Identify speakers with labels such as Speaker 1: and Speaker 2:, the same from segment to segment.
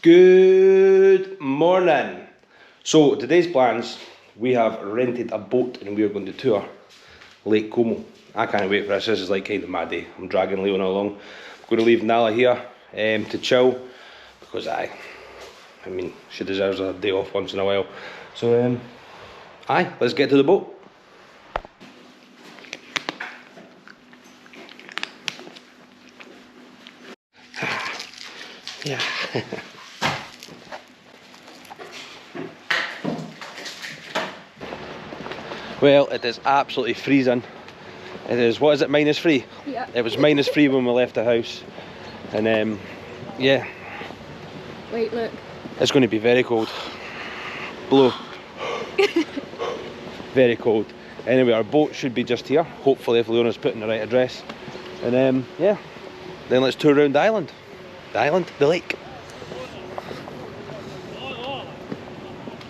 Speaker 1: Good morning. So today's plans, we have rented a boat and we are going to tour Lake Como. I can't wait for this. This is like kind of my day. I'm dragging Leona along. I'm going to leave Nala here to chill because I mean she deserves a day off once in a while. So let's get to the boat. Yeah. Well, it is absolutely freezing. It is, what is it, -3?
Speaker 2: Yeah.
Speaker 1: It was -3 when we left the house. And yeah.
Speaker 2: Wait, look.
Speaker 1: It's going to be very cold. Blow. Very cold. Anyway, our boat should be just here. Hopefully if Leona's put in the right address. And yeah. Then let's tour around the island. The island, the lake.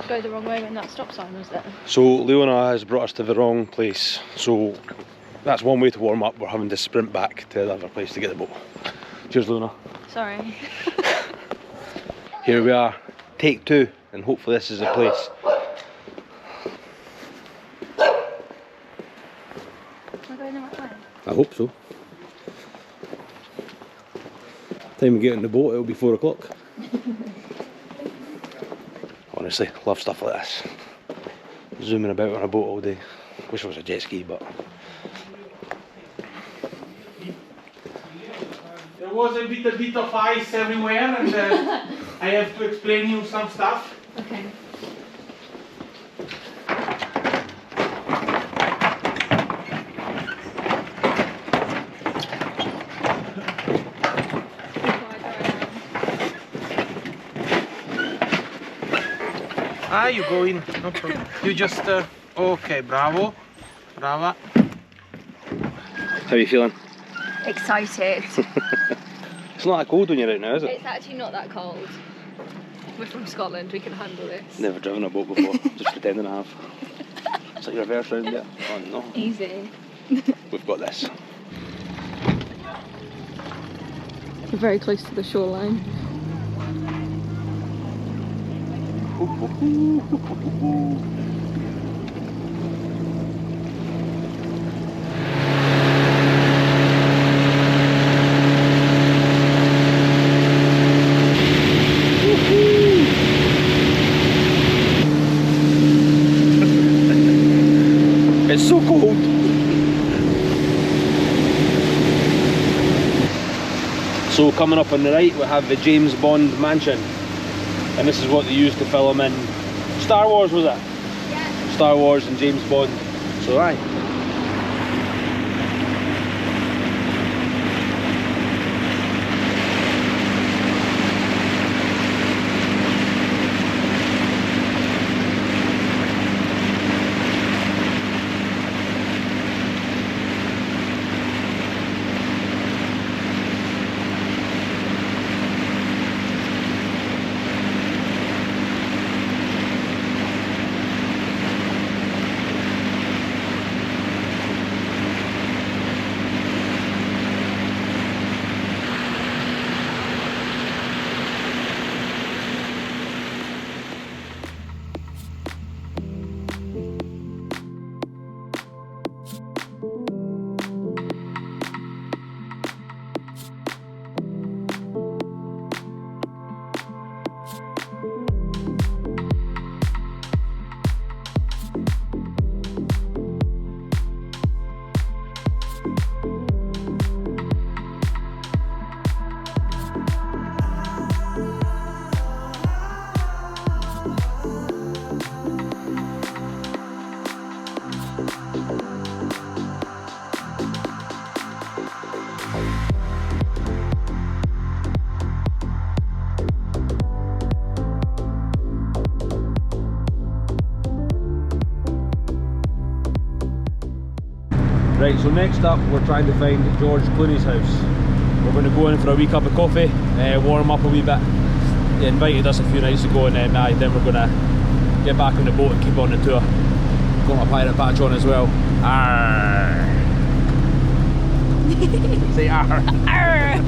Speaker 2: Go the wrong way when that stop sign was there.
Speaker 1: So Leona has brought us to the wrong place. So that's one way to warm up. We're having to sprint back to the other place to get the boat. Cheers, Leona.
Speaker 2: Sorry.
Speaker 1: Here we are, take 2, and hopefully this is the place.
Speaker 2: Am I going the right way?
Speaker 1: I hope so. Time we get on the boat, it'll be 4 o'clock. Honestly, love stuff like this. Zooming about on a boat all day. Wish it was a jet ski, but...
Speaker 3: There was a bit of ice everywhere, and I have to explain you some stuff.
Speaker 2: Okay.
Speaker 3: Ah, you go in. No problem. You just okay, bravo, brava.
Speaker 1: How are you feeling?
Speaker 2: Excited.
Speaker 1: It's not that cold when you're out now, is it?
Speaker 2: It's actually not that cold. We're from Scotland, we can handle this.
Speaker 1: Never driven a boat before, just pretending I have. It's like reverse round there. Oh no.
Speaker 2: Easy.
Speaker 1: We've got this.
Speaker 2: We're very close to the shoreline.
Speaker 1: It's so cold. So coming up on the right we have the James Bond mansion. And this is what they used to film in Star Wars, was it?
Speaker 2: Yeah.
Speaker 1: Star Wars and James Bond. So aye. Right, so next up we're trying to find George Clooneys' house. We're going to go in for a wee cup of coffee, warm up a wee bit. He invited us a few nights ago and then we're going to get back on the boat and keep on the tour. Got my pirate patch on as well. Arr! Say arr!
Speaker 2: Arr!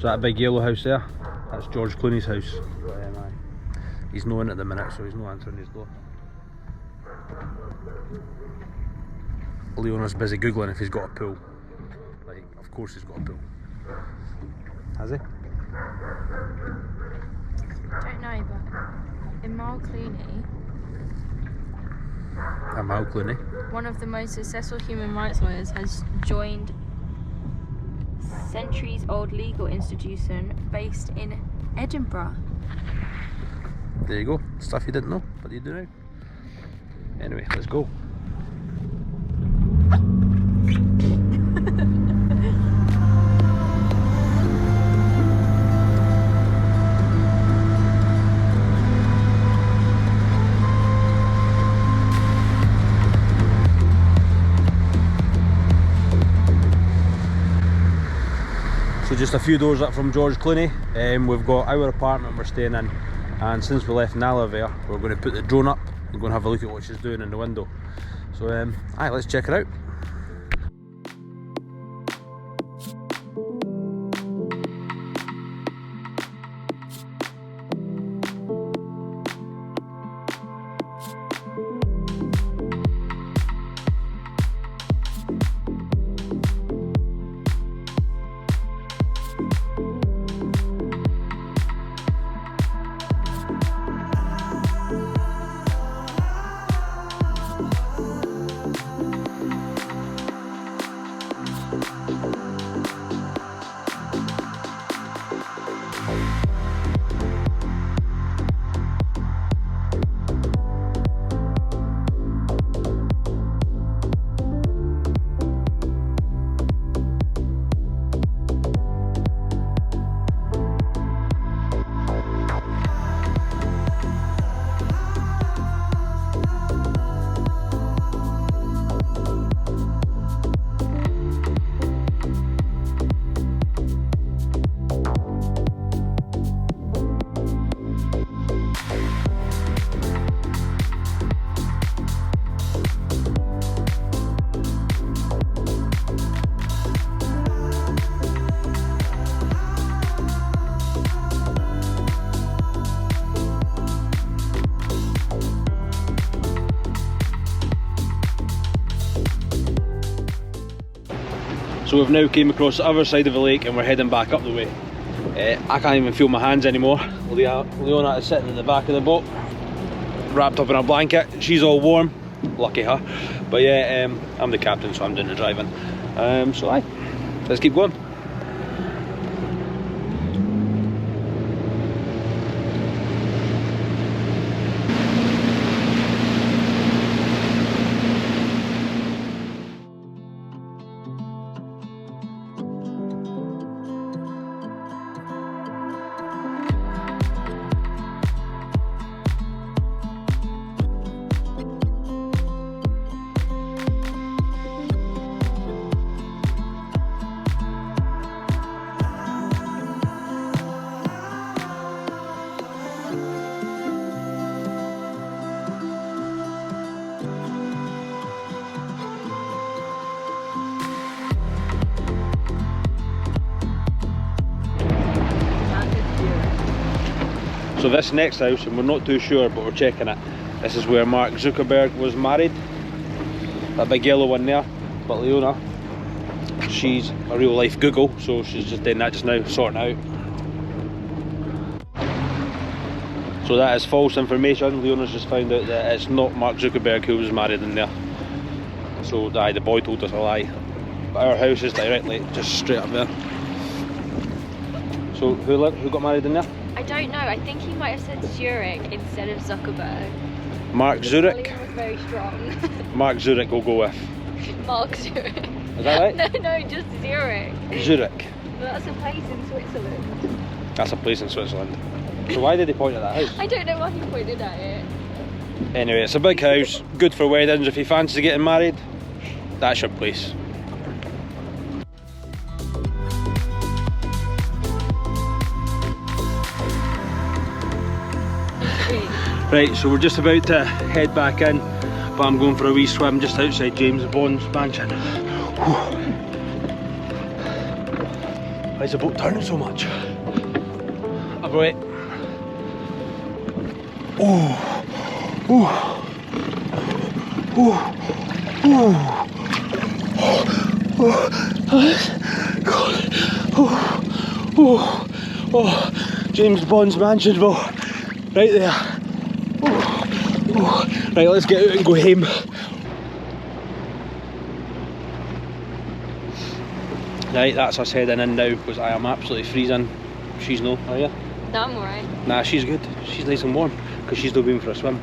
Speaker 1: So that big yellow house there, that's George Clooneys' house. He's not in at the minute, so he's not answering his door. Leona's busy googling if he's got a pool. Like, of course he's got a pool. Has he?
Speaker 2: Don't know, but Amal Clooney, one of the most successful human rights lawyers, has joined centuries-old legal institution based in Edinburgh.
Speaker 1: There you go, stuff you didn't know, but you do now. Anyway, let's go. So just a few doors up from George Clooney, we've got our apartment we're staying in, and since we left Nalaver, we're going to put the drone up and go and have a look at what she's doing in the window. So aye, let's check it out. So we've now came across the other side of the lake and we're heading back up the way. I can't even feel my hands anymore. Leona is sitting in the back of the boat, wrapped up in a blanket. She's all warm, lucky her. But yeah, I'm the captain, so I'm doing the driving. So aye, let's keep going. So this next house, and we're not too sure, but we're checking it. This is where Mark Zuckerberg was married. That big yellow one there. But Leona, she's a real life Google, so she's just doing that just now, sorting it out. So that is false information. Leona's just found out that it's not Mark Zuckerberg who was married in there. So aye, the boy told us a lie. But our house is directly just straight up there. So who got married in there?
Speaker 2: I don't know, I think he might have said Zurich instead of Zuckerberg.
Speaker 1: Mark Zurich?
Speaker 2: The was very strong.
Speaker 1: Mark Zurich we'll go with.
Speaker 2: Mark Zurich.
Speaker 1: Is that right?
Speaker 2: No, just Zurich.
Speaker 1: Zurich.
Speaker 2: That's a place in Switzerland.
Speaker 1: That's a place in Switzerland. So why did he point at that house?
Speaker 2: I don't know why he pointed at it.
Speaker 1: Anyway, it's a big house, good for weddings. If you fancy getting married, that's your place. Right, so we're just about to head back in, but I'm going for a wee swim just outside James Bond's mansion. Whew. Why is the boat turning so much? I'll go it. Oh, oh, oh, oh, oh, God, oh, oh, oh, James Bond's mansion, boat, right there. Oh, oh. Right, let's get out and go home. Right, that's us heading in now because I am absolutely freezing. She's no, are you?
Speaker 2: No, I'm alright.
Speaker 1: Nah, she's good. She's nice and warm because she's still been for a swim.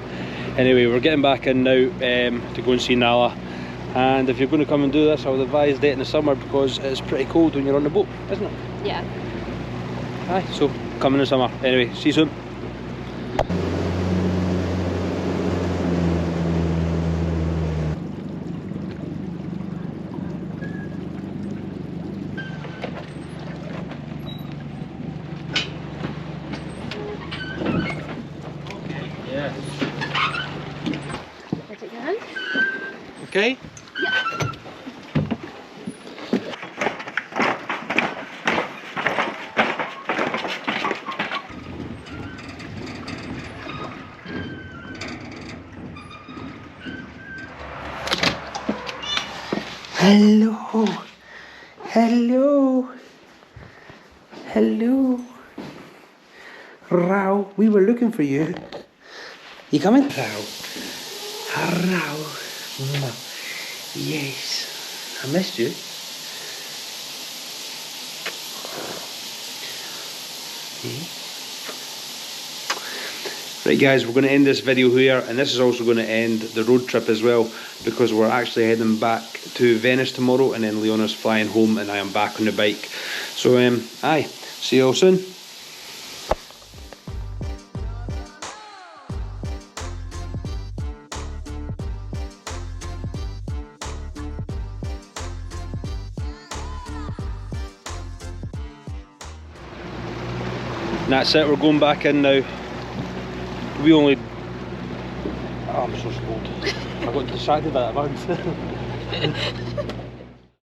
Speaker 1: Anyway, we're getting back in now to go and see Nala. And if you're going to come and do this, I would advise do it in the summer because it's pretty cold when you're on the boat, isn't it?
Speaker 2: Yeah.
Speaker 1: Aye, so come in the summer. Anyway, see you soon. Yeah.
Speaker 2: Can I take your hand?
Speaker 3: Okay?
Speaker 2: Yeah.
Speaker 1: Hello. Hello. Hello. Rao, we were looking for you. You coming? Rao. Rao. Yes. I missed you. Right guys, we're going to end this video here, and this is also going to end the road trip as well, because we're actually heading back to Venice tomorrow, and then Leona's flying home and I am back on the bike. So aye, see you all soon. And that's it, we're going back in now. We only... Oh, I'm so cold. I got distracted by that bug.